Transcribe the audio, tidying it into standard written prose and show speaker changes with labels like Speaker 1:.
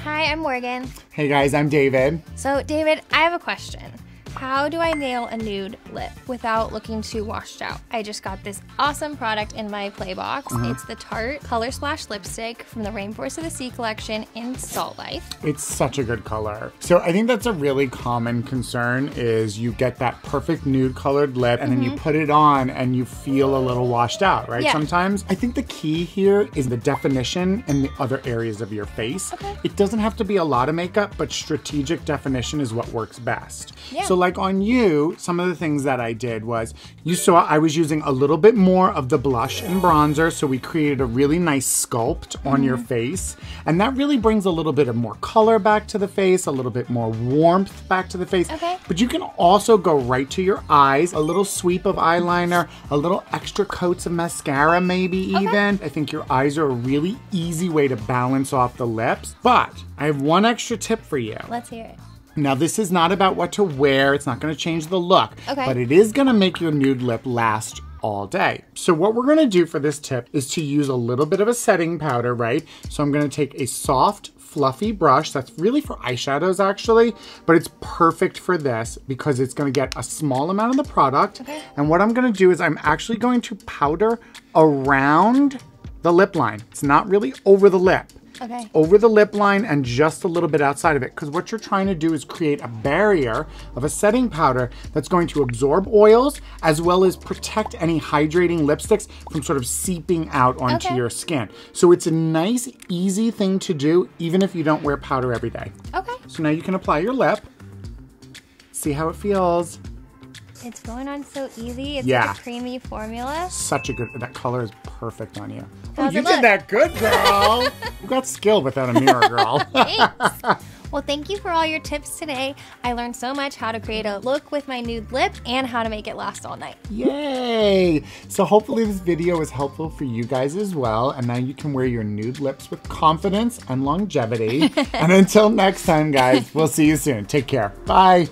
Speaker 1: Hi, I'm Morgan.
Speaker 2: Hey guys, I'm David.
Speaker 1: So David, I have a question. How do I nail a nude lip without looking too washed out? I just got this awesome product in my play box. It's the Tarte Color Splash Lipstick from the Rainforest of the Sea collection in Salt Life.
Speaker 2: It's such a good color. So I think that's a really common concern is you get that perfect nude colored lip and then you put it on and you feel a little washed out, right?
Speaker 1: Yeah.
Speaker 2: Sometimes. I think the key here is the definition in the other areas of your face.
Speaker 1: Okay.
Speaker 2: It doesn't have to be a lot of makeup, but strategic definition is what works best.
Speaker 1: Yeah.
Speaker 2: So like on you, some of the things that I did was, you saw I was using a little bit more of the blush and bronzer, so we created a really nice sculpt on your face. And that really brings a little bit of more color back to the face, a little bit more warmth back to the face.
Speaker 1: Okay.
Speaker 2: But you can also go right to your eyes, a little sweep of eyeliner, a little extra coats of mascara maybe even. I think your eyes are a really easy way to balance off the lips. But I have one extra tip for you.
Speaker 1: Let's hear it.
Speaker 2: Now, this is not about what to wear. It's not going to change the look.
Speaker 1: Okay.
Speaker 2: But it is going to make your nude lip last all day. So what we're going to do for this tip is to use a little bit of a setting powder, right? So I'm going to take a soft, fluffy brush. That's really for eyeshadows, actually. But it's perfect for this because it's going to get a small amount of the product.
Speaker 1: Okay.
Speaker 2: And what I'm going to do is I'm actually going to powder around the lip line. It's not really over the lip.
Speaker 1: Okay.
Speaker 2: Over the lip line and just a little bit outside of it, because what you're trying to do is create a barrier of a setting powder that's going to absorb oils as well as protect any hydrating lipsticks from sort of seeping out onto your skin. So it's a nice, easy thing to do even if you don't wear powder every day.
Speaker 1: Okay.
Speaker 2: So now you can apply your lip. See how it feels.
Speaker 1: It's going on so easy. It's
Speaker 2: Yeah.
Speaker 1: like a creamy formula.
Speaker 2: Such a good, that color is perfect on you.
Speaker 1: How's
Speaker 2: you
Speaker 1: it
Speaker 2: did
Speaker 1: look?
Speaker 2: that good, girl. You got skill without a mirror, girl.
Speaker 1: Thanks. Well, thank you for all your tips today. I learned so much how to create a look with my nude lip and how to make it last all night.
Speaker 2: Yay! So hopefully this video was helpful for you guys as well. And now you can wear your nude lips with confidence and longevity. And until next time, guys, we'll see you soon. Take care. Bye.